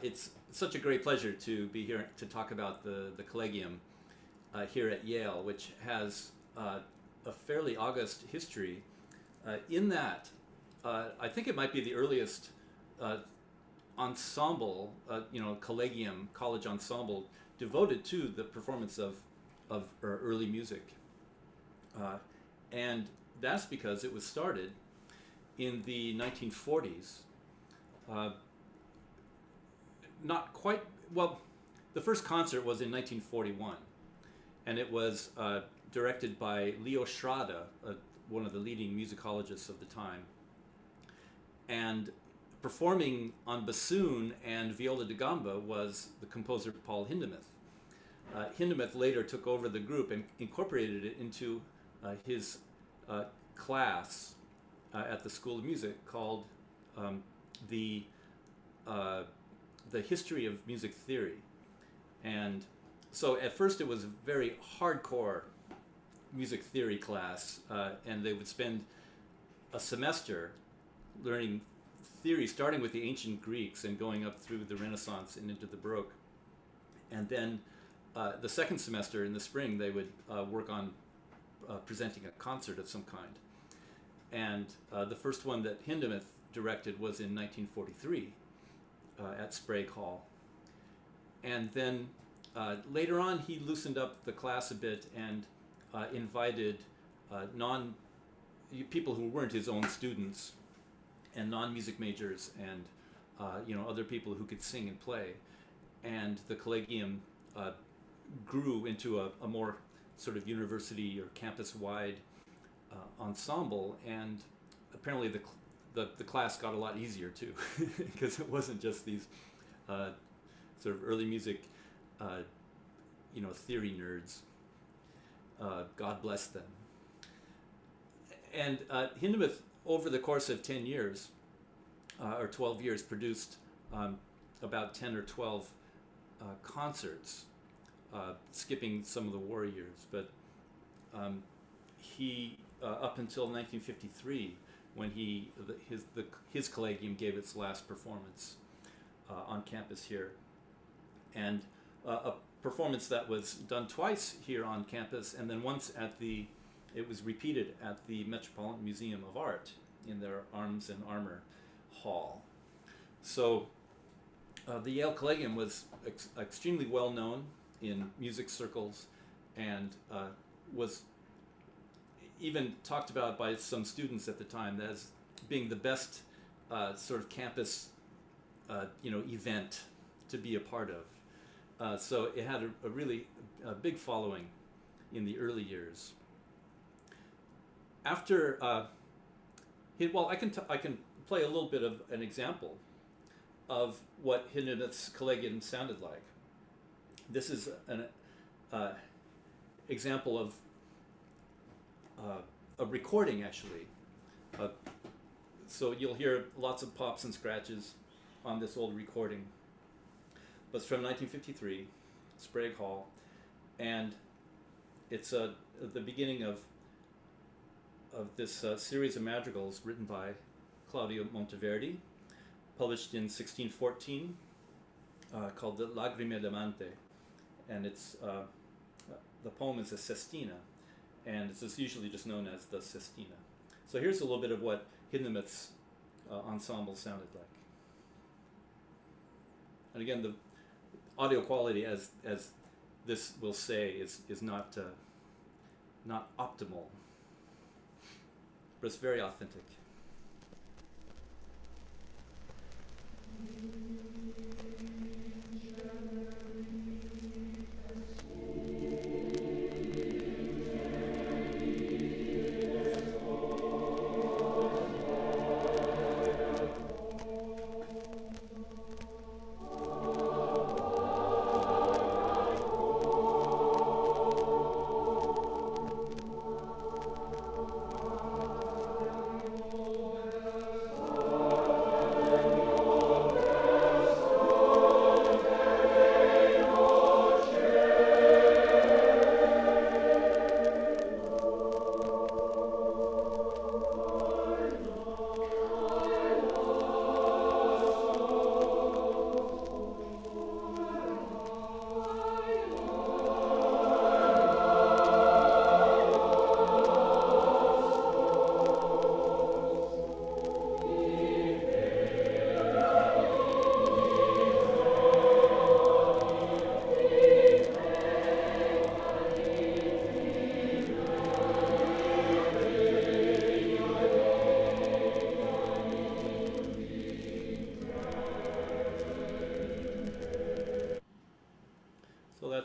It's such a great pleasure to be here to talk about the Collegium here at Yale, which has a fairly august history. In that, I think it might be the earliest ensemble, Collegium, college ensemble, devoted to the performance of early music. And that's because it was started in the 1940s. Not quite, well, the first concert was in 1941, and it was directed by Leo Schrader, one of the leading musicologists of the time. And performing on bassoon and viola da gamba was the composer Paul Hindemith. Hindemith later took over the group and incorporated it into his class at the School of Music called the History of Music Theory. And so at first it was a very hardcore music theory class, and they would spend a semester learning theory, starting with the ancient Greeks and going up through the Renaissance and into the Baroque. And then the second semester in the spring, they would work on presenting a concert of some kind. And the first one that Hindemith directed was in 1943 at Sprague Hall. And then later on, he loosened up the class a bit and invited people who weren't his own students and non-music majors and other people who could sing and play. And the Collegium grew into a more sort of university or campus-wide ensemble, and apparently the class got a lot easier too, because it wasn't just these sort of early music theory nerds. God bless them. And Hindemith, over the course of 10 years, or 12 years, produced about 10 or 12 concerts, skipping some of the war years. But he, up until 1953, when his Collegium gave its last performance on campus here, and a performance that was done twice here on campus, and then once it was repeated at the Metropolitan Museum of Art in their Arms and Armor Hall. So the Yale Collegium was extremely well known in music circles, and was even talked about by some students at the time as being the best sort of campus event to be a part of. So it had a really big following in the early years. After, I can play a little bit of an example of what Hindemith's Collegium sounded like. This is an example of a recording, actually. So you'll hear lots of pops and scratches on this old recording. But it's from 1953, Sprague Hall, and it's the beginning of this series of madrigals written by Claudio Monteverdi, published in 1614, called the Lagrime d'Amante, and it's the poem is a sestina, and it's usually just known as the sestina. So here's a little bit of what Hindemith's ensemble sounded like. And again, the audio quality, as this will say, is not optimal, but it's very authentic.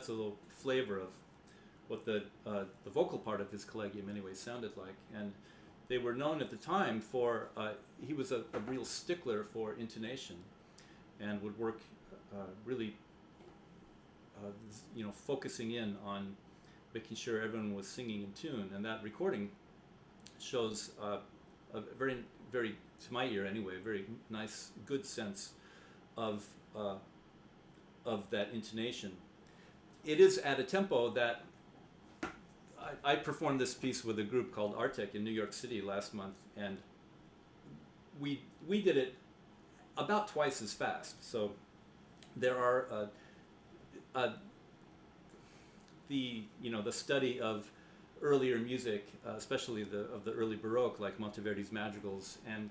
that's a little flavor of what the vocal part of his collegium anyway sounded like. And they were known at the time for, he was a real stickler for intonation, and would work really, focusing in on making sure everyone was singing in tune. And that recording shows a very, very, to my ear anyway, a very nice, good sense of that intonation. It is at a tempo that I performed this piece with a group called Artek in New York City last month, and we did it about twice as fast. So there are the study of earlier music, especially of the early Baroque, like Monteverdi's madrigals and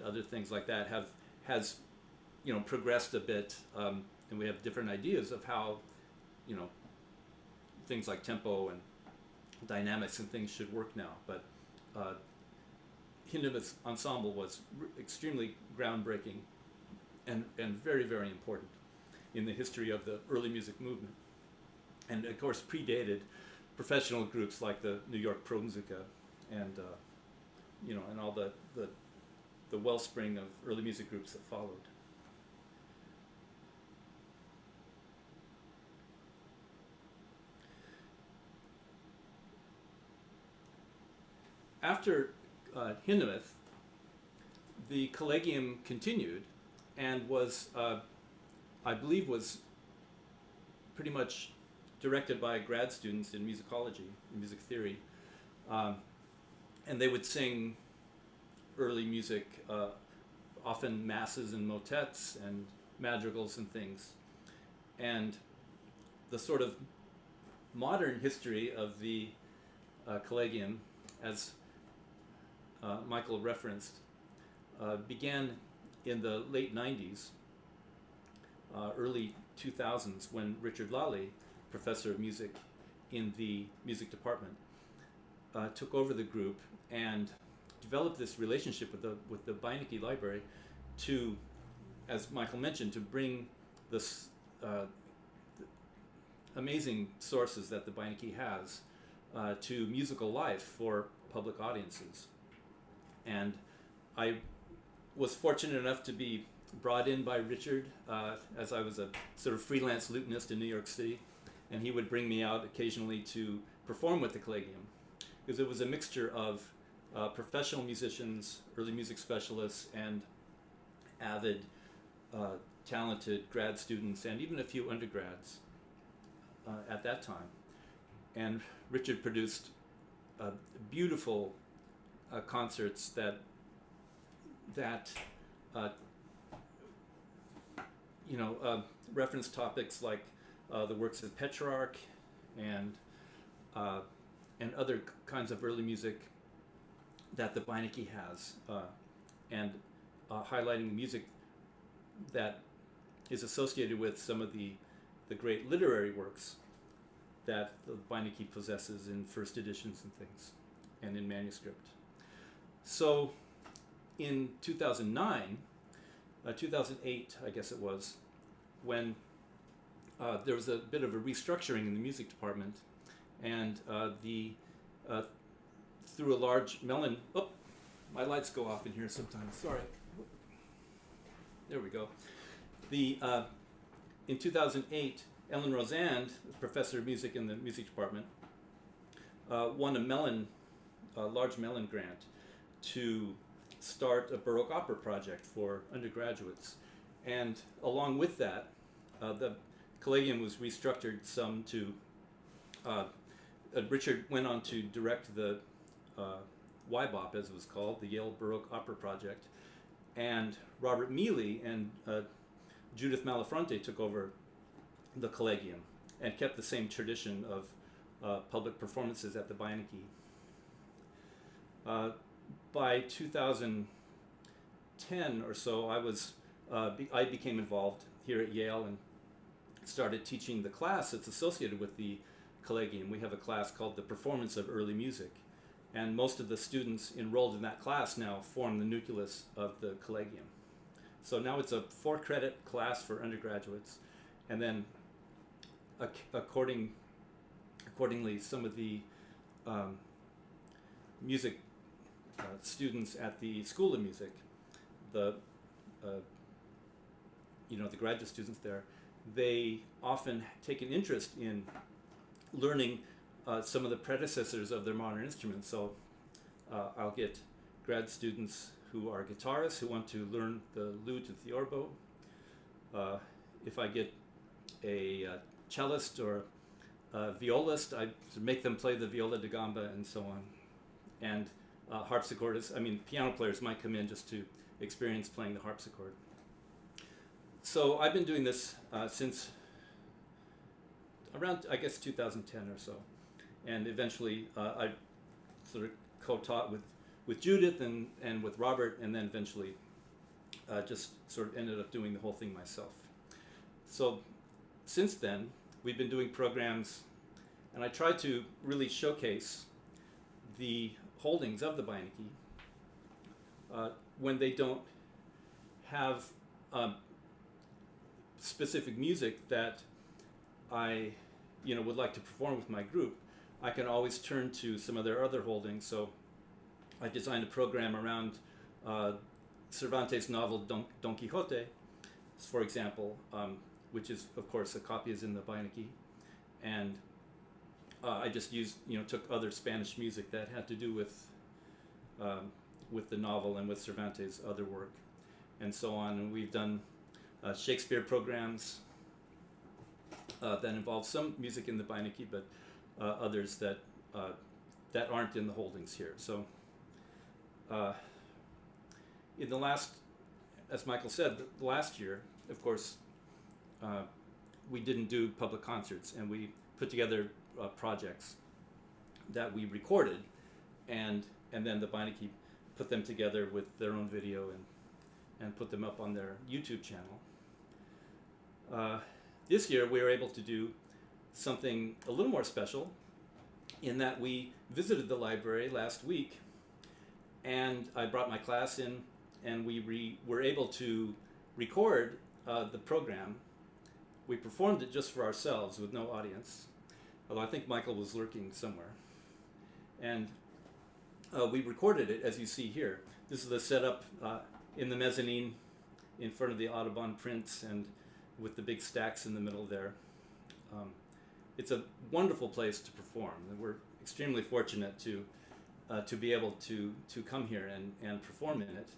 other things like that, has progressed a bit, and we have different ideas of how things like tempo and dynamics and things should work now. But Hindemith's ensemble was extremely groundbreaking and very, very important in the history of the early music movement, and of course predated professional groups like the New York Promusica and and all the wellspring of early music groups that followed. After Hindemith, the Collegium continued and was, I believe, was pretty much directed by grad students in musicology, in music theory, and they would sing early music, often masses and motets and madrigals and things. And the sort of modern history of the Collegium, as Michael referenced, began in the late 90s, early 2000s, when Richard Lalli, professor of music in the music department, took over the group and developed this relationship with the Beinecke library to, as Michael mentioned, to bring this amazing sources that the Beinecke has to musical life for public audiences. And I was fortunate enough to be brought in by Richard as I was a sort of freelance lutenist in New York City, and he would bring me out occasionally to perform with the Collegium, because it was a mixture of professional musicians, early music specialists, and avid, talented grad students, and even a few undergrads at that time. And Richard produced beautiful concerts that reference topics like the works of Petrarch and other kinds of early music that the Beinecke has, and highlighting music that is associated with some of the great literary works that the Beinecke possesses in first editions and things, and in manuscript. So in 2009, 2008, I guess it was, when there was a bit of a restructuring in the music department, and through a large melon, my lights go off in here sometimes, sorry. There we go. In 2008, Ellen Rosand, professor of music in the music department, won a large Mellon grant to start a Baroque opera project for undergraduates. And along with that, the Collegium was restructured some to, Richard went on to direct the YBOP, as it was called, the Yale Baroque Opera Project, and Robert Mealy and Judith Malafronte took over the Collegium and kept the same tradition of public performances at the Beinecke. By 2010 or so, I became involved here at Yale and started teaching the class that's associated with the Collegium. We have a class called the Performance of Early Music, and most of the students enrolled in that class now form the nucleus of the Collegium. So now it's a 4-credit class for undergraduates, and then accordingly, some of the music students at the School of Music, the the graduate students there, they often take an interest in learning some of the predecessors of their modern instruments. So I'll get grad students who are guitarists who want to learn the lute and theorbo. If I get a cellist or a violist, I make them play the viola da gamba and so on. And harpsichordists, piano players might come in just to experience playing the harpsichord. So I've been doing this since around, I guess, 2010 or so. And eventually I sort of co-taught with Judith and with Robert, and then eventually just sort of ended up doing the whole thing myself. So since then, we've been doing programs, and I try to really showcase the holdings of the Beinecke when they don't have specific music that I would like to perform with my group. I can always turn to some of their other holdings. So I designed a program around Cervantes' novel Don Quixote, for example, which is, of course, a copy is in the Beinecke, and I just took other Spanish music that had to do with the novel and with Cervantes' other work, and so on. And we've done Shakespeare programs that involve some music in the Beinecke, but others that aren't in the holdings here. So in the last, as Michael said, the last year, of course, we didn't do public concerts, and we put together projects that we recorded, and then the Beinecke put them together with their own video and put them up on their YouTube channel. This year we were able to do something a little more special, in that we visited the library last week, and I brought my class in, and we were able to record the program. We performed it just for ourselves with no audience, although I think Michael was lurking somewhere. And we recorded it, as you see here. This is the setup in the mezzanine in front of the Audubon prints, and with the big stacks in the middle there. It's a wonderful place to perform, and we're extremely fortunate to be able to come here and perform in it.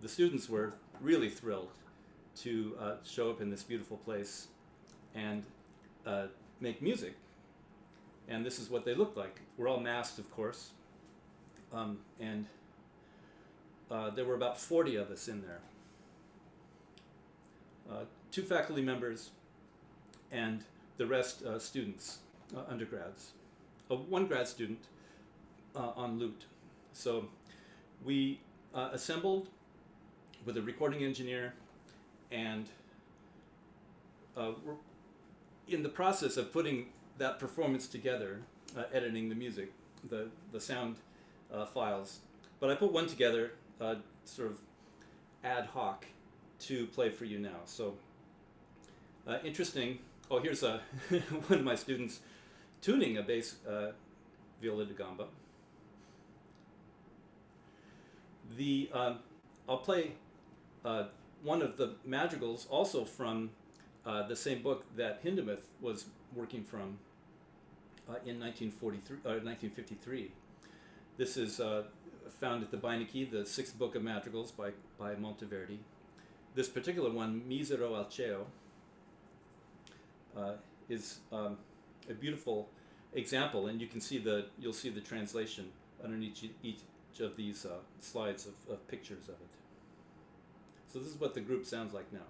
The students were really thrilled to show up in this beautiful place and make music. And this is what they look like. We're all masked, of course, and there were about 40 of us in there. 2 faculty members, and the rest students, undergrads. 1 grad student on lute. So we assembled with a recording engineer, and we're in the process of putting that performance together, editing the music, the sound files. But I put one together sort of ad hoc to play for you now. So interesting. Oh, here's one of my students tuning a bass viola da gamba. I'll play one of the madrigals, also from the same book that Hindemith was working from in 1953. This is found at the Beinecke, the 6th book of madrigals by Monteverdi. This particular one, Misero al cielo, is a beautiful example, and you'll see the translation underneath each of these slides of pictures of it. So this is what the group sounds like now.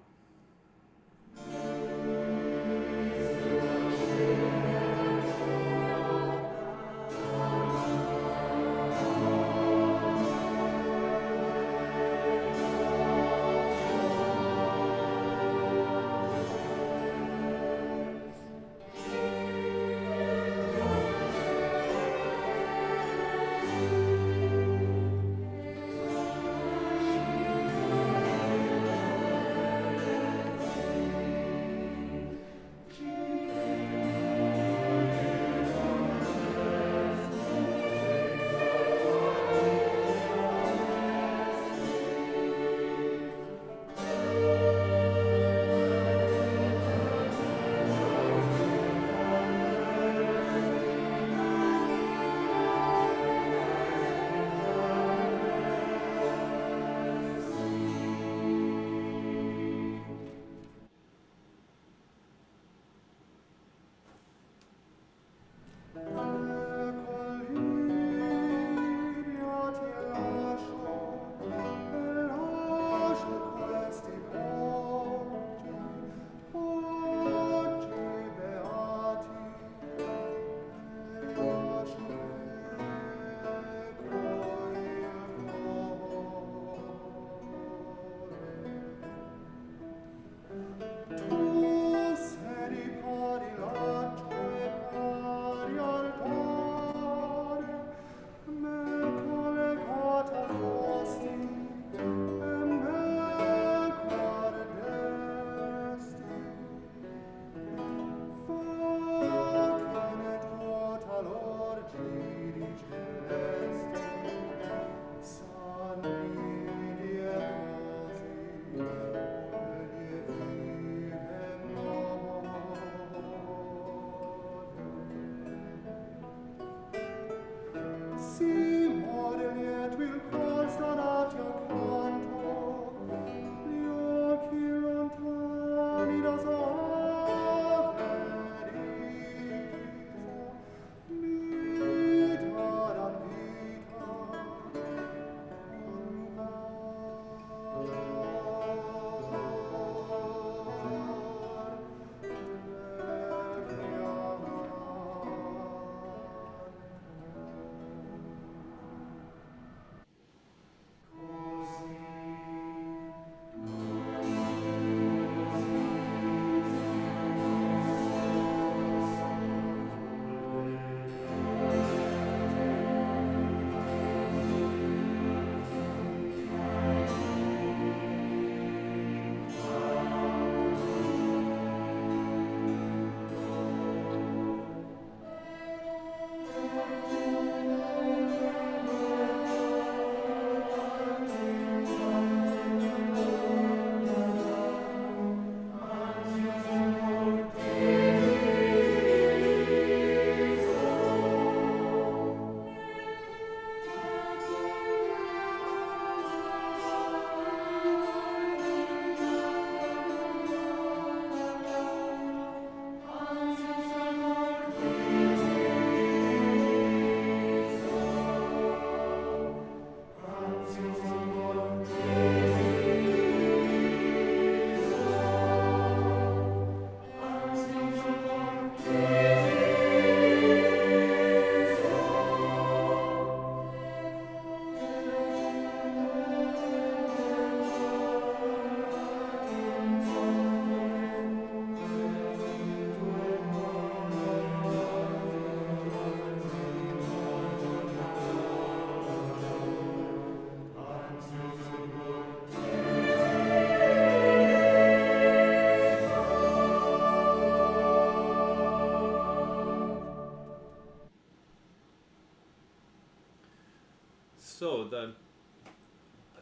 So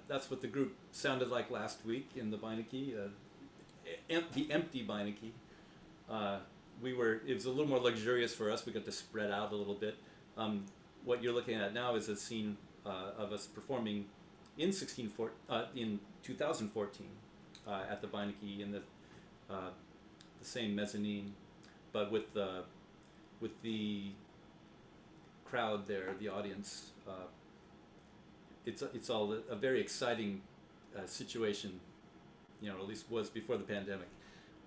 that's what the group sounded like last week in the Beinecke, the empty Beinecke. It was a little more luxurious for us. We got to spread out a little bit. What you're looking at now is a scene of us performing in 2014 at the Beinecke in the same mezzanine, but with the crowd there, the audience. It's all a very exciting situation, at least was before the pandemic,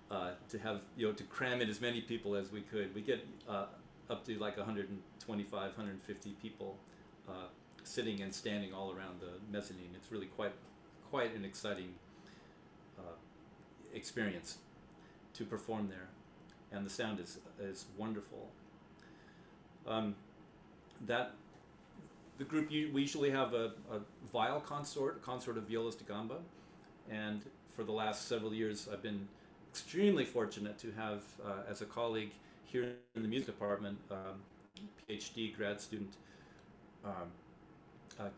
to have, to cram in as many people as we could. We get up to like 125, 150 people sitting and standing all around the mezzanine. It's really quite an exciting experience to perform there, and the sound is wonderful. The group, we usually have a viol consort of violas da gamba, and for the last several years I've been extremely fortunate to have as a colleague here in the music department, PhD grad student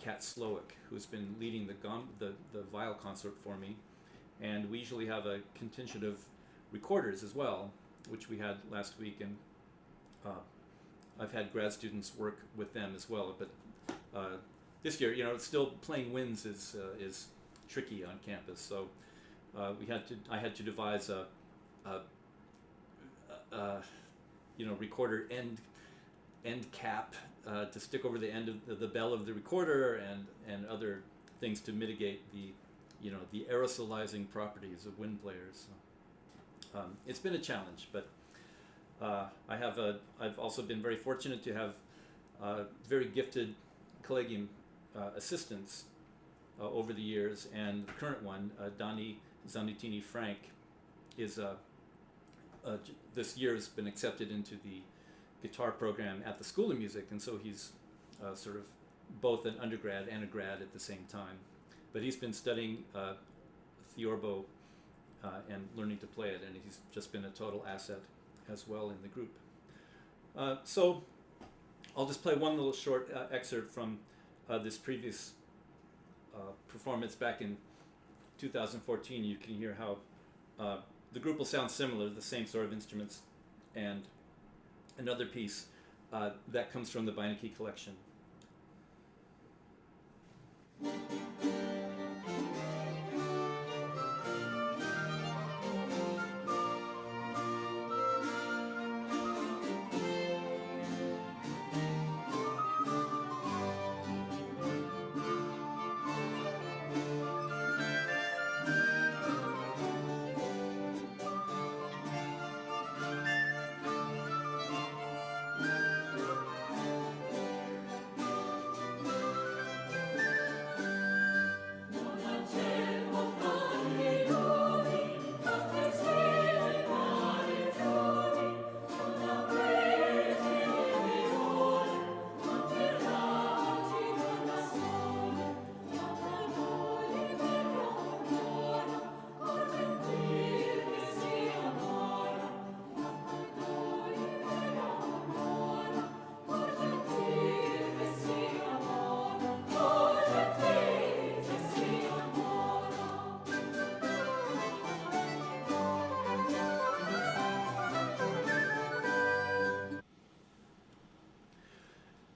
Kat Slowick, who's been leading the viol consort for me, and we usually have a contingent of recorders as well, which we had last week, and I've had grad students work with them as well, but this year, still playing winds is tricky on campus, so I had to devise a recorder end cap to stick over the end of the bell of the recorder, and other things to mitigate the aerosolizing properties of wind players. So, it's been a challenge, but I've also been very fortunate to have very gifted Collegium assistants over the years, and the current one, Dani Zanutini-Frank, is this year has been accepted into the guitar program at the School of Music, and so he's sort of both an undergrad and a grad at the same time. But he's been studying theorbo and learning to play it, and he's just been a total asset as well in the group. So I'll just play one little short excerpt from this previous performance back in 2014. You can hear how the group will sound similar, the same sort of instruments, and another piece that comes from the Beinecke collection.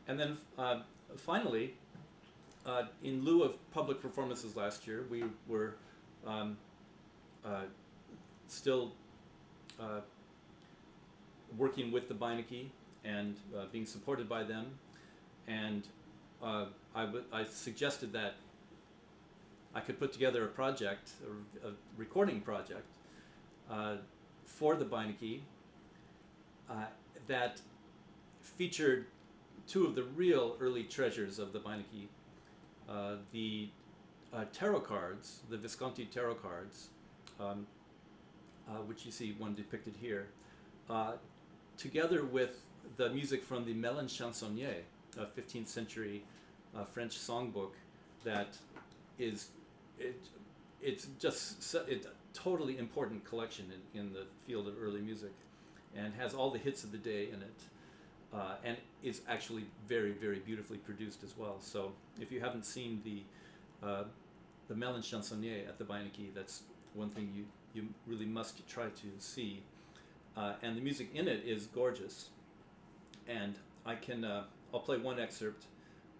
And then finally, in lieu of public performances last year, we were still working with the Beinecke and being supported by them, and I suggested that I could put together a project, a recording project for the Beinecke that featured two of the real early treasures of the Beinecke, the tarot cards, the Visconti tarot cards, which you see one depicted here, together with the music from the Melon Chansonnier, a 15th century French songbook that it's just a totally important collection in the field of early music, and has all the hits of the day in it. and it's actually very, very beautifully produced as well. So if you haven't seen the Melon Chansonnier at the Beinecke, that's one thing you really must try to see. And the music in it is gorgeous. And I'll play one excerpt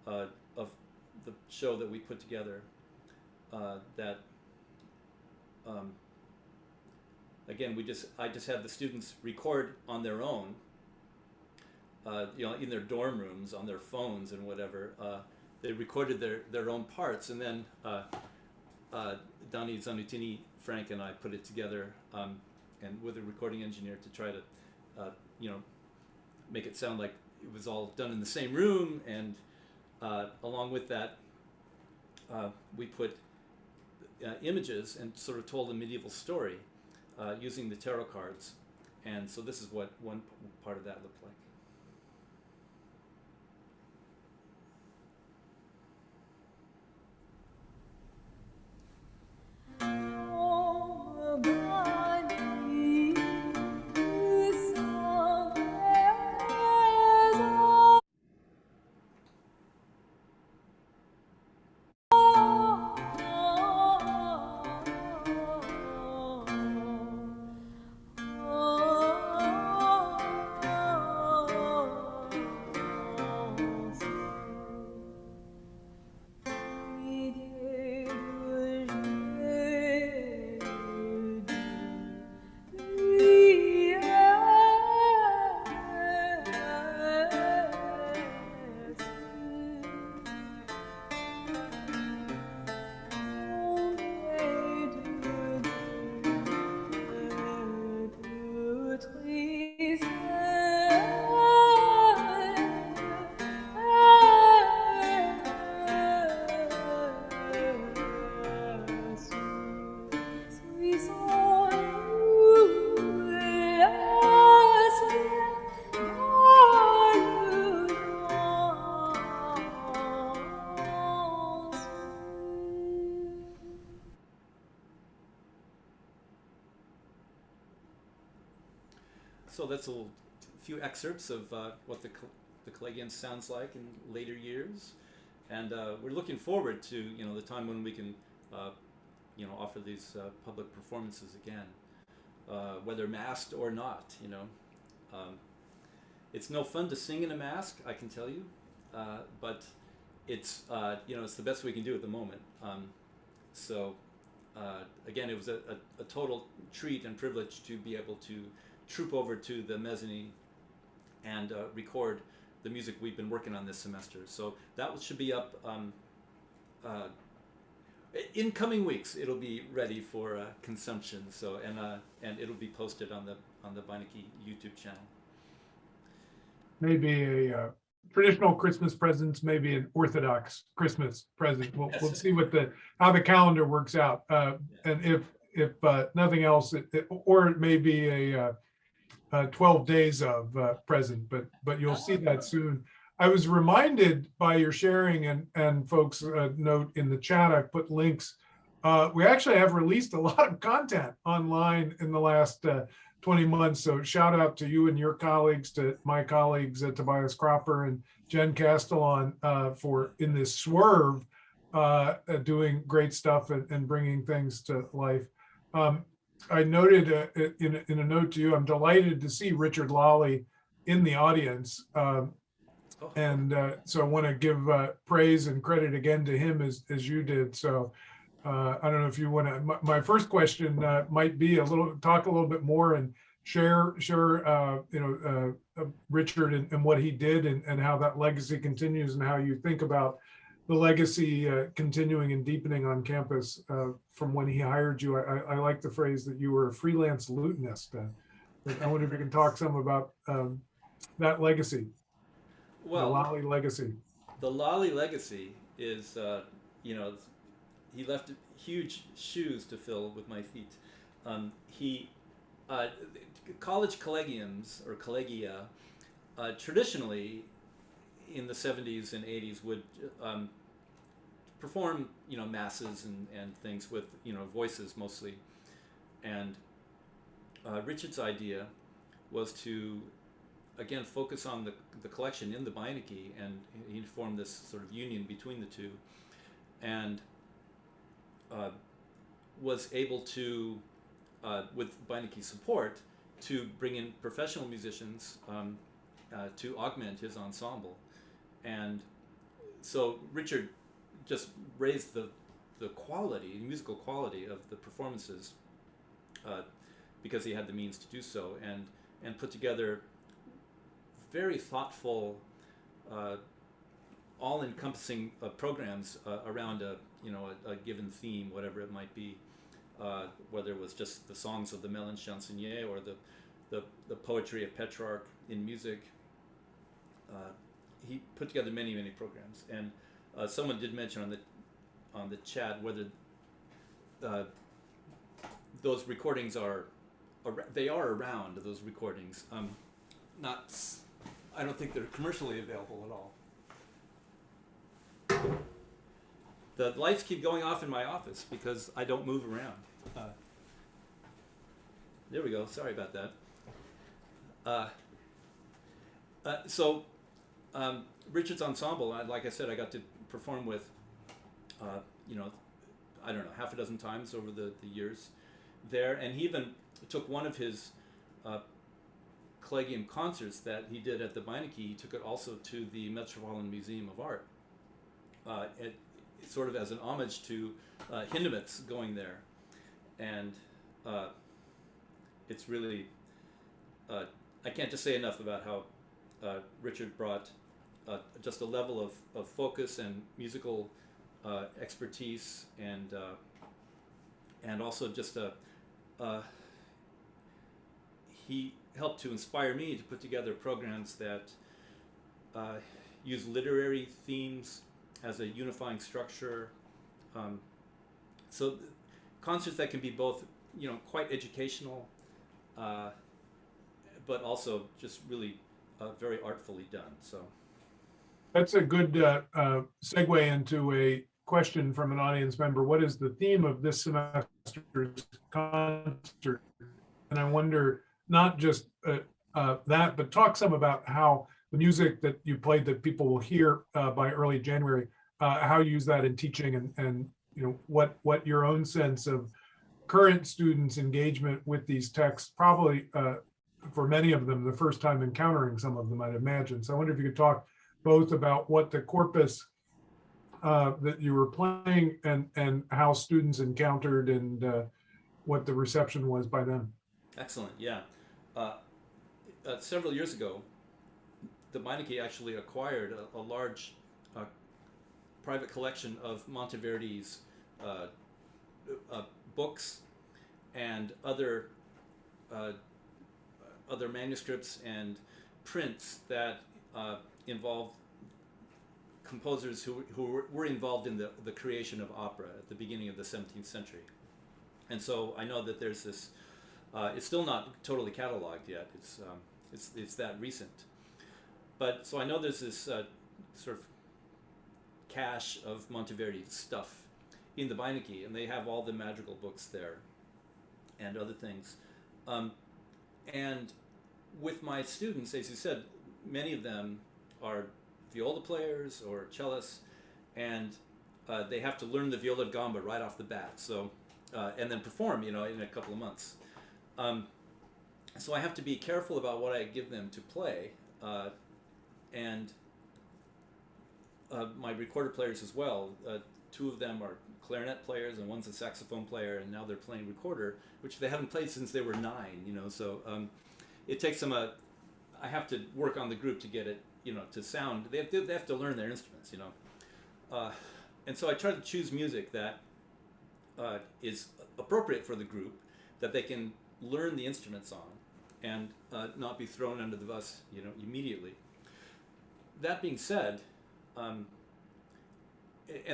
of the show that we put together. That again, I just had the students record on their own, in their dorm rooms, on their phones and whatever. They recorded their own parts, and then Dani Zanutini, Frank, and I put it together, and with a recording engineer to try to, make it sound like it was all done in the same room. And along with that, we put images and sort of told a medieval story using the tarot cards. And so this is what one part of that looked like. So that's a few excerpts of what the Collegium sounds like in later years, and we're looking forward to the time when we can offer these public performances again, whether masked or not. It's no fun to sing in a mask, I can tell you, but it's it's the best we can do at the moment. Again, it was a total treat and privilege to be able to troop over to the mezzanine and record the music we've been working on this semester. So that should be up in coming weeks. It'll be ready for consumption. So and it'll be posted on the Beinecke YouTube channel. Maybe a traditional Christmas presents, maybe an Orthodox Christmas present. We'll see how the calendar works out. And if nothing else, or it may be a 12 days of present, but you'll see that soon. I was reminded by your sharing and folks note in the chat, I put links. We actually have released a lot of content online in the last 20 months. So shout out to you and your colleagues, to my colleagues, Tobias Cropper and Jen Castellon for in this swerve, doing great stuff and bringing things to life. I noted in a note to you, I'm delighted to see Richard Lalli in the audience. And so I want to give praise and credit again to him as you did. So I don't know if you want to, my first question might be talk a little bit more and share Richard and what he did and how that legacy continues and how you think about the legacy continuing and deepening on campus from when he hired you. I like the phrase that you were a freelance lutenist. I wonder if you can talk some about that legacy. Well, the Lalli legacy. The Lalli legacy is, he left huge shoes to fill with my feet. College collegiums or collegia traditionally in the 70s and 80s would perform, masses and things with, voices mostly. And Richard's idea was to again focus on the collection in the Beinecke, and he formed this sort of union between the two, and was able to, with Beinecke's support, to bring in professional musicians to augment his ensemble. And so Richard just raised the quality, musical quality of the performances because he had the means to do so, and put together very thoughtful, all-encompassing programs around a given theme, whatever it might be, whether it was just the songs of the Melon Chansonnier or the poetry of Petrarch in music. He put together many programs, and someone did mention on the chat whether those recordings are around, those recordings. I don't think they're commercially available at all. The lights keep going off in my office because I don't move around. There we go. Sorry about that. So Richard's ensemble, like I said, I got to perform with, I don't know, half a dozen times over the years there, and he even took one of his Collegium concerts that he did at the Beinecke. He took it also to the Metropolitan Museum of Art, sort of as an homage to Hindemith's going there, and it's really I can't just say enough about how Richard brought just a level of focus and musical expertise, and also just he helped to inspire me to put together programs that use literary themes as a unifying structure. So concerts that can be both, quite educational, but also just really very artfully done. So that's a good segue into a question from an audience member. What is the theme of this semester's concert? And I wonder, not just that, but talk some about how the music that you played that people will hear by early January, how you use that in teaching, and what your own sense of current students' engagement with these texts, probably for many of them, the first time encountering some of them, I'd imagine. So I wonder if you could talk both about what the corpus that you were playing and how students encountered and what the reception was by them. Excellent, yeah. Several years ago, the Beinecke actually acquired a large private collection of Monteverdi's books and other manuscripts and prints that involve composers who were involved in the creation of opera at the beginning of the 17th century. And so I know that there's this, it's still not totally cataloged yet, it's that recent. But so I know there's this sort of cache of Monteverdi stuff in the Beinecke, and they have all the madrigal books there and other things. And with my students, as you said, many of them are viola players or cellists, and they have to learn the viola gamba right off the bat. So, and then perform, in a couple of months. So I have to be careful about what I give them to play, and my recorder players as well. Two of them are clarinet players, and one's a saxophone player, and now they're playing recorder, which they haven't played since they were 9. So it takes them I have to work on the group to get it, to sound. They have to learn their instruments, and so I try to choose music that is appropriate for the group, that they can learn the instruments on, and not be thrown under the bus, immediately. That being said, and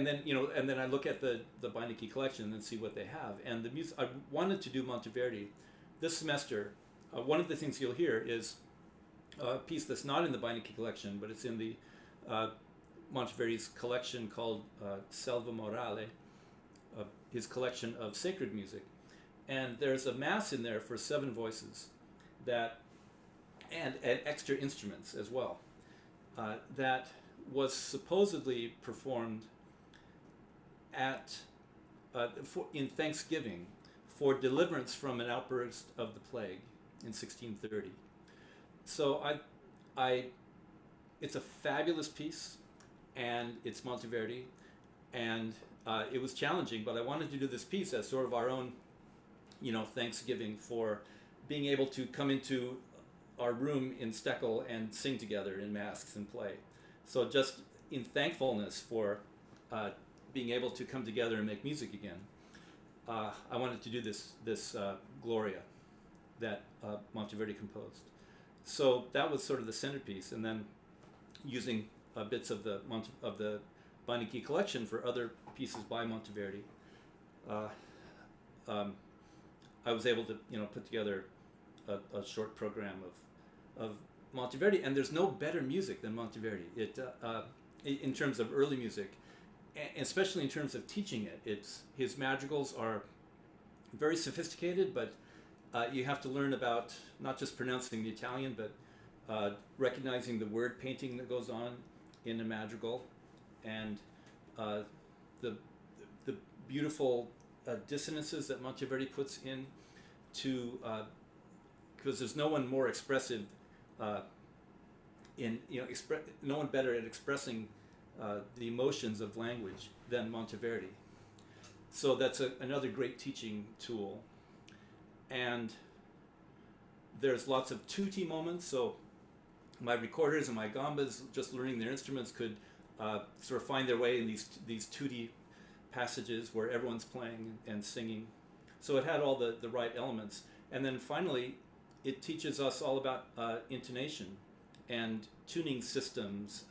then I look at the Beinecke collection and see what they have. And the music, I wanted to do Monteverdi this semester. One of the things you'll hear is a piece that's not in the Beinecke collection, but it's in the Monteverdi's collection called Selva Morale, his collection of sacred music. And there's a mass in there for 7 voices that and extra instruments as well. That was supposedly performed at in Thanksgiving for deliverance from an outburst of the plague in 1630. So it's a fabulous piece, and it's Monteverdi, and it was challenging, but I wanted to do this piece as sort of our own, Thanksgiving for being able to come into our room in Steckel and sing together in masks and play. So just in thankfulness for being able to come together and make music again, I wanted to do this Gloria that Monteverdi composed. So that was sort of the centerpiece, and then using bits of the Beinecke collection for other pieces by Monteverdi. I was able to put together a short program of Monteverdi, and there's no better music than Monteverdi. In terms of early music, especially in terms of teaching it. His madrigals are very sophisticated, but you have to learn about not just pronouncing the Italian, but recognizing the word painting that goes on in a madrigal, and the beautiful dissonances that Monteverdi puts in to, because there's no one more expressive no one better at expressing the emotions of language than Monteverdi. So that's another great teaching tool. And there's lots of tutti moments, so my recorders and my gambas, just learning their instruments, could sort of find their way in these tutti passages where everyone's playing and singing. So it had all the right elements. And then finally, it teaches us all about intonation and tuning systems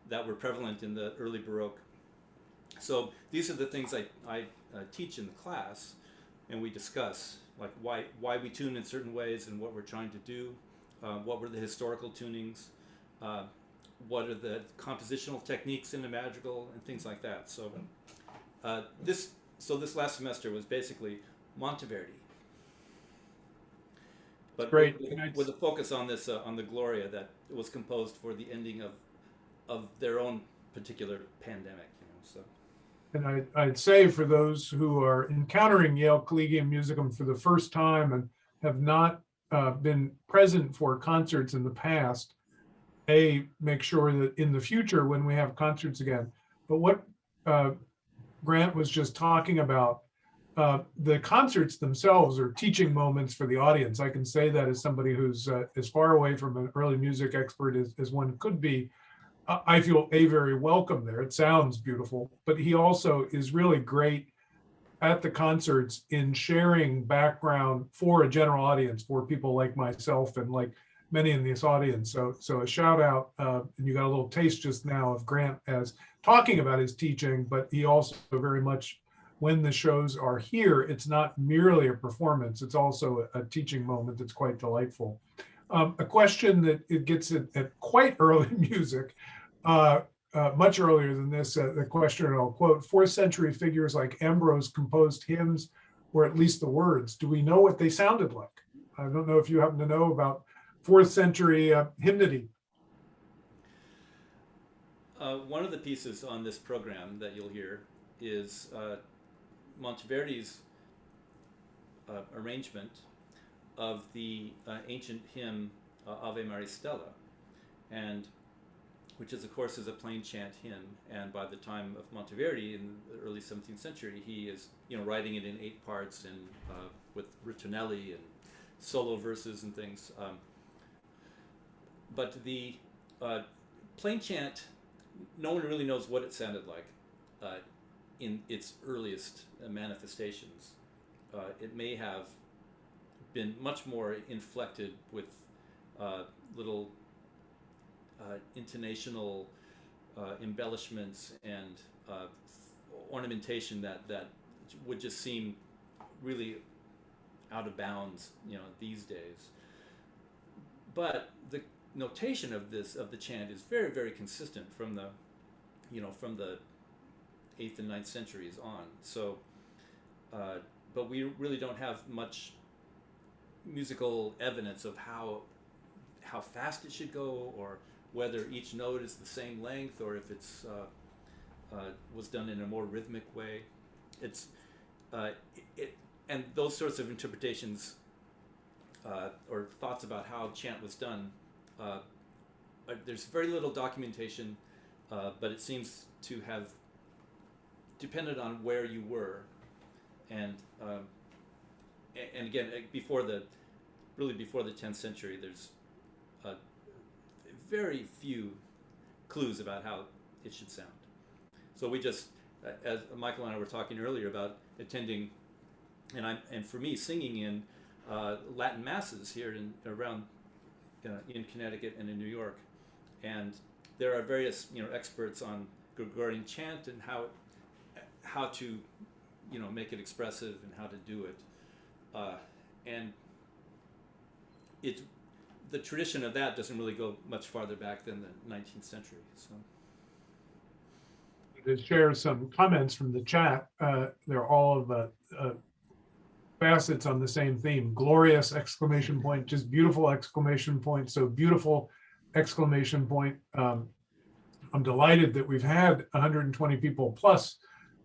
that were prevalent in the early Baroque. So these are the things I teach in the class, and we discuss, like why we tune in certain ways and what we're trying to do, what were the historical tunings, what are the compositional techniques in the madrigal, and things like that. So this last semester was basically Monteverdi, but Great. With a focus on this on the Gloria that was composed for the ending of their own particular pandemic. So. And I'd say for those who are encountering Yale Collegium Musicum for the first time and have not been present for concerts in the past, make sure that in the future when we have concerts again. But what Grant was just talking about, the concerts themselves are teaching moments for the audience. I can say that as somebody who's as far away from an early music expert as one could be. I feel very welcome there. It sounds beautiful, but he also is really great at the concerts in sharing background for a general audience, for people like myself and like many in this audience. So a shout out, and you got a little taste just now of Grant as talking about his teaching, but he also very much, when the shows are here, it's not merely a performance, it's also a teaching moment that's quite delightful. A question that it gets at quite early music, much earlier than this, the question, and I'll quote, 4th century figures like Ambrose composed hymns, or at least the words. Do we know what they sounded like? I don't know if you happen to know about 4th century hymnody. One of the pieces on this program that you'll hear is Monteverdi's arrangement of the ancient hymn Ave Maris Stella, and which is, of course, is a plain chant hymn. And by the time of Monteverdi in the early 17th century, he is writing it in 8 parts and with ritornelli and solo verses and things. But the plain chant, no one really knows what it sounded like in its earliest manifestations. It may have been much more inflected with little intonational embellishments and ornamentation that would just seem really out of bounds, these days. But the notation of the chant is very, very consistent from the 8th and 9th centuries on. So, but we really don't have much musical evidence of how how fast it should go, or whether each note is the same length, or if it's was done in a more rhythmic way. It's and those sorts of interpretations or thoughts about how chant was done. There's very little documentation, but it seems to have depended on where you were, and again, before the 10th century, there's very few clues about how it should sound. So we just, as Michael and I were talking earlier about attending, and for me, singing in Latin masses here around in Connecticut and in New York, and there are various experts on Gregorian chant and how to make it expressive and how to do it, and the tradition of that doesn't really go much farther back than the 19th century. So. To share some comments from the chat, they're all of facets on the same theme. Glorious exclamation point, just beautiful exclamation point. So beautiful exclamation point. I'm delighted that we've had 120 people plus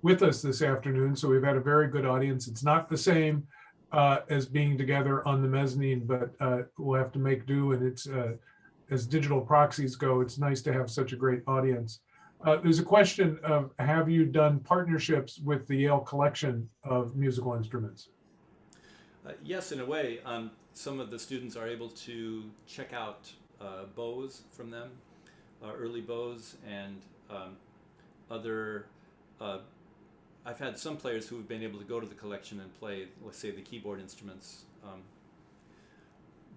with us this afternoon. So we've had a very good audience. It's not the same as being together on the mezzanine, but we'll have to make do. And it's as digital proxies go, it's nice to have such a great audience. There's a question of, have you done partnerships with the Yale Collection of Musical Instruments? Yes, in a way. Some of the students are able to check out bows from them, early bows, and other. I've had some players who have been able to go to the collection and play, let's say, the keyboard instruments,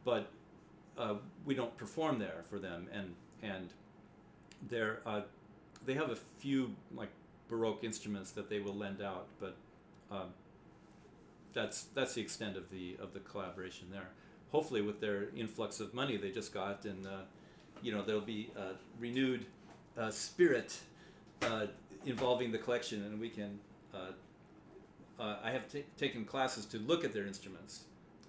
but we don't perform there for them, and they have a few like Baroque instruments that they will lend out, but that's the extent of the collaboration there. Hopefully, with their influx of money they just got, and there'll be a renewed spirit involving the collection, and we can. I have taken classes to look at their instruments,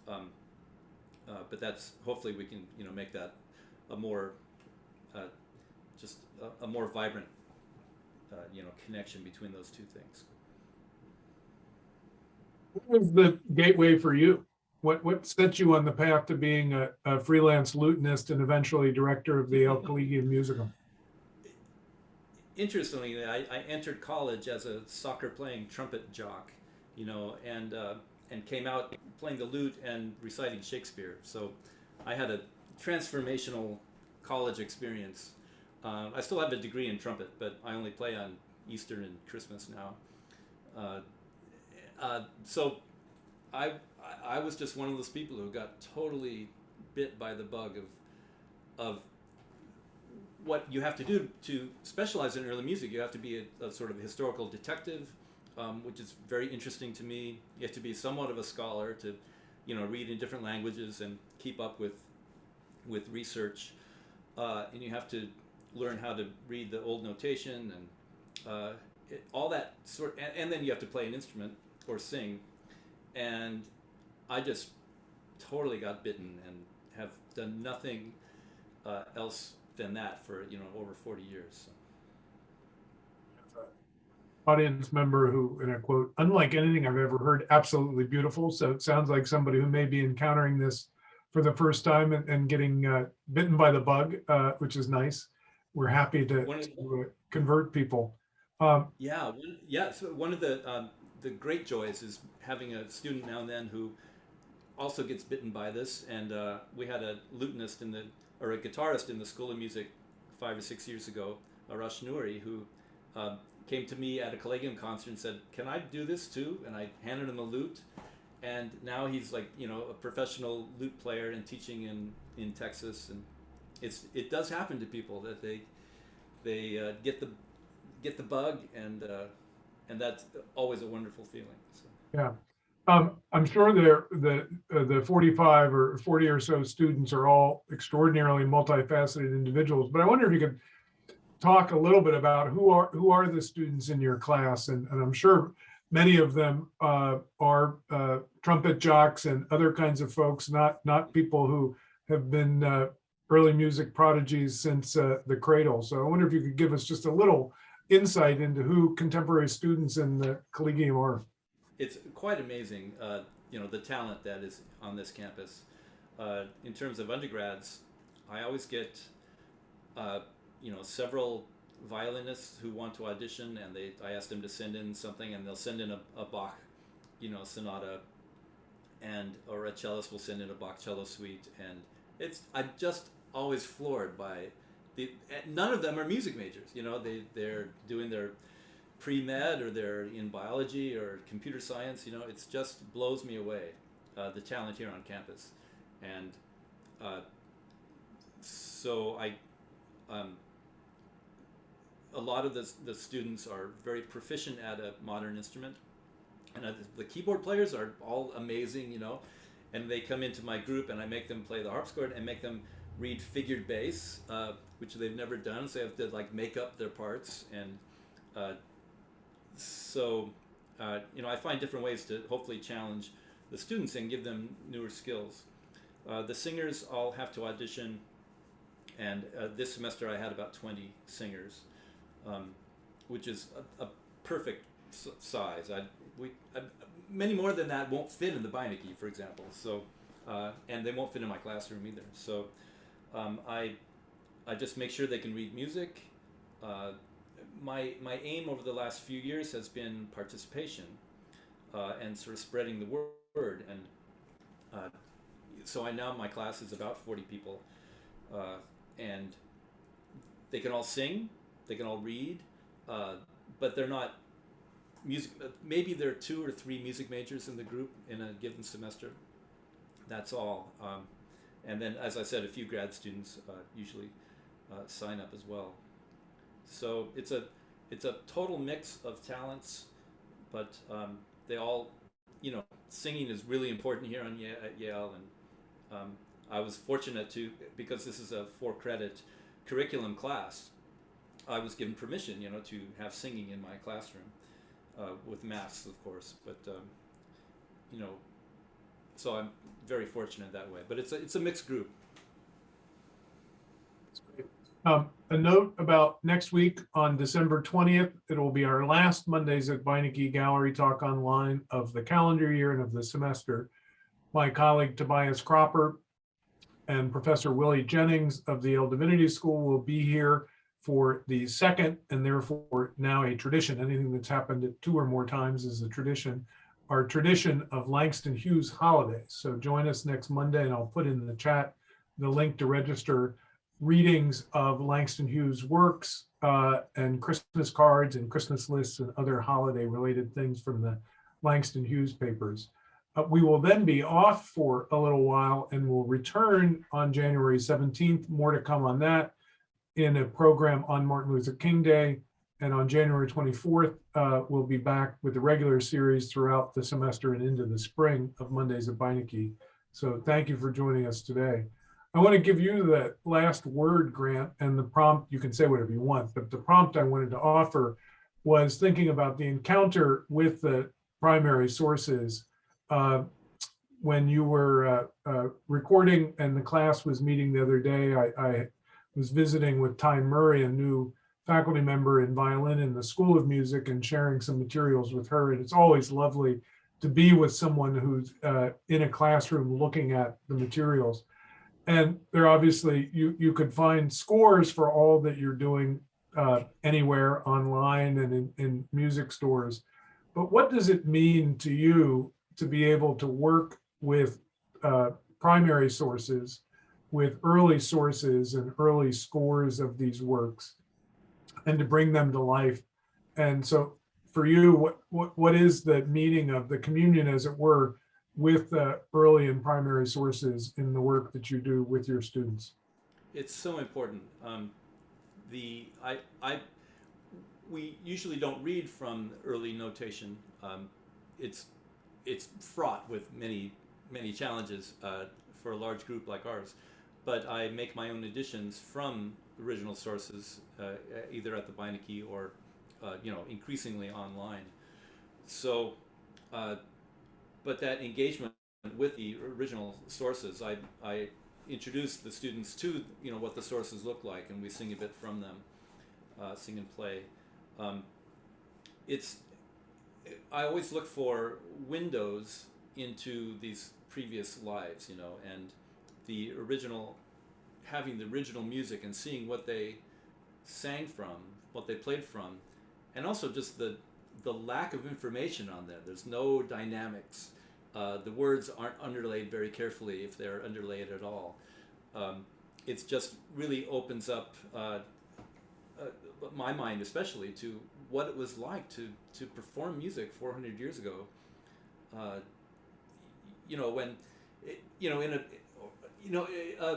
but that's hopefully we can make that a more just a more vibrant connection between those two things. What was the gateway for you? What set you on the path to being a freelance lutenist and eventually director of the Yale Collegium Musicum? Interestingly, I entered college as a soccer-playing trumpet jock, and came out playing the lute and reciting Shakespeare. So I had a transformational college experience. I still have a degree in trumpet, but I only play on Easter and Christmas now. So I was just one of those people who got totally bit by the bug of what you have to do to specialize in early music. You have to be a sort of historical detective, which is very interesting to me. You have to be somewhat of a scholar to, read in different languages and keep up with research, and you have to learn how to read the old notation and all that sort. And then you have to play an instrument or sing, and I just totally got bitten and have done nothing else than that for over 40 years. So. Audience member who, in a quote, "unlike anything I've ever heard, absolutely beautiful." So it sounds like somebody who may be encountering this for the first time and getting bitten by the bug, which is nice. We're happy to convert people. So one of the great joys is having a student now and then who also gets bitten by this. And we had a lutenist or a guitarist in the School of Music 5 or 6 years ago, Arash Nouri, who came to me at a Collegium concert and said, "Can I do this too?" And I handed him a lute, and now he's like a professional lute player and teaching in Texas. And it does happen to people that they get the bug, and that's always a wonderful feeling. So. Yeah. I'm sure the 45 or 40 or so students are all extraordinarily multifaceted individuals, but I wonder if you could talk a little bit about who are the students in your class, and I'm sure many of them are trumpet jocks and other kinds of folks, not people who have been early music prodigies since the cradle. So I wonder if you could give us just a little insight into who contemporary students in the Collegium are. It's quite amazing, the talent that is on this campus. In terms of undergrads, I always get, several violinists who want to audition, and I ask them to send in something, and they'll send in a Bach, sonata, or a cellist will send in a Bach cello suite, and I'm just always floored by none of them are music majors. They're doing their pre-med, or they're in biology or computer science. It just blows me away, the talent here on campus. And so a lot of the students are very proficient at a modern instrument, and the keyboard players are all amazing, and they come into my group, and I make them play the harpsichord and make them read figured bass, which they've never done, so they have to make up their parts. And I find different ways to hopefully challenge the students and give them newer skills. The singers all have to audition, and this semester I had about 20 singers, which is a perfect size. Many more than that won't fit in the Beinecke, for example. So, and they won't fit in my classroom either. So, I just make sure they can read music. My aim over the last few years has been participation, and sort of spreading the word. And so my class is about 40 people, and they can all sing, they can all read, but they're not music. Maybe there are 2 or 3 music majors in the group in a given semester. That's all. And then, as I said, a few grad students usually sign up as well. So it's a total mix of talents, but they all, singing is really important here at Yale, and I was fortunate because this is a 4-credit curriculum class, I was given permission, to have singing in my classroom, with masks, of course, but so I'm very fortunate that way. But it's a mixed group. A note about next week on December 20th, it will be our last Mondays at Beinecke Gallery Talk Online of the calendar year and of the semester. My colleague Tobias Cropper and Professor Willie Jennings of the Yale Divinity School will be here for the second, and therefore now a tradition. Anything that's happened 2 or more times is a tradition. Our tradition of Langston Hughes holidays. So join us next Monday, and I'll put in the chat the link to register readings of Langston Hughes works, and Christmas cards and Christmas lists and other holiday related things from the Langston Hughes papers. We will then be off for a little while, and we'll return on January 17th. More to come on that in a program on Martin Luther King Day. And on January 24th, we'll be back with the regular series throughout the semester and into the spring of Mondays at Beinecke. So thank you for joining us today. I want to give you the last word, Grant, and the prompt. You can say whatever you want, but the prompt I wanted to offer was thinking about the encounter with the primary sources. When you were recording and the class was meeting the other day, I was visiting with Ty Murray, a new faculty member in violin in the School of Music, and sharing some materials with her. And it's always lovely to be with someone who's in a classroom looking at the materials. And there obviously, you could find scores for all that you're doing anywhere online and in music stores. But what does it mean to you to be able to work with primary sources, with early sources and early scores of these works, and to bring them to life? And so for you, what is the meaning of the communion, as it were, with early and primary sources in the work that you do with your students? It's so important. We usually don't read from early notation. It's fraught with many challenges for a large group like ours. But I make my own additions from original sources, either at the Beinecke or increasingly online. So, but that engagement with the original sources, I introduce the students to what the sources look like, and we sing a bit from them, sing and play. I always look for windows into these previous lives, and having the original music and seeing what they sang from, what they played from, and also just the lack of information on there. There's no dynamics. The words aren't underlaid very carefully, if they're underlaid at all. It's just really opens up my mind, especially, to what it was like to perform music 400 years ago. When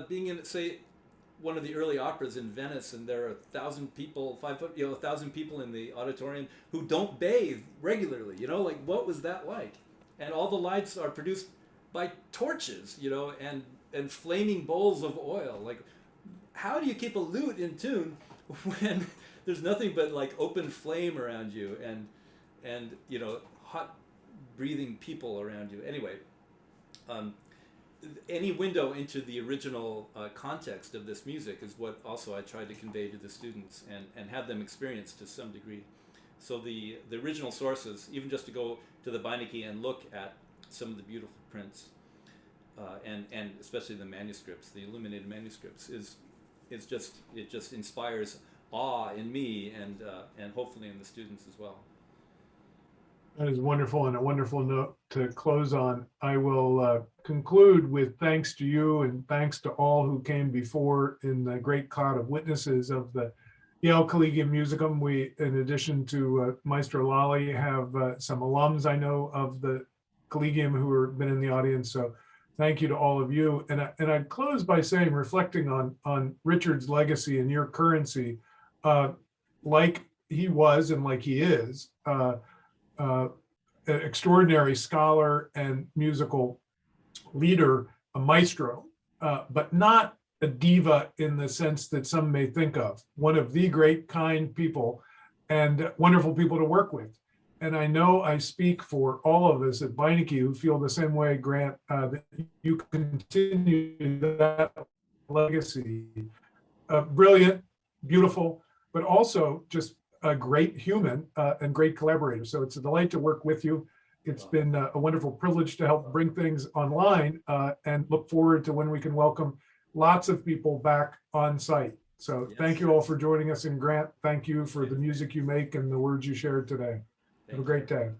being in, say, one of the early operas in Venice, and there are 1,000 people, 1,000 people in the auditorium who don't bathe regularly. What was that like? And all the lights are produced by torches, and flaming bowls of oil. Like, how do you keep a lute in tune when there's nothing but open flame around you and hot breathing people around you? Anyway, any window into the original context of this music is what also I tried to convey to the students and have them experience to some degree. So the original sources, even just to go to the Beinecke and look at some of the beautiful prints, and especially the manuscripts, the illuminated manuscripts, it just inspires awe in me and hopefully in the students as well. That is wonderful, and a wonderful note to close on. I will conclude with thanks to you and thanks to all who came before in the great cloud of witnesses of the Yale Collegium Musicum. We, in addition to Maestro Lalli, have some alums I know of the Collegium who have been in the audience. So thank you to all of you. And I'd close by saying, reflecting on Richard's legacy and your currency, like he was and like he is, an extraordinary scholar and musical leader, a maestro, but not a diva in the sense that some may think of. One of the great, kind people and wonderful people to work with. And I know I speak for all of us at Beinecke who feel the same way, Grant, that you continue that legacy. Brilliant, beautiful, but also just a great human and great collaborator. So it's a delight to work with you. It's been a wonderful privilege to help bring things online, and look forward to when we can welcome lots of people back on site. So yes. Thank you all for joining us. And Grant, thank you for the music you make and the words you shared today. Have a great day.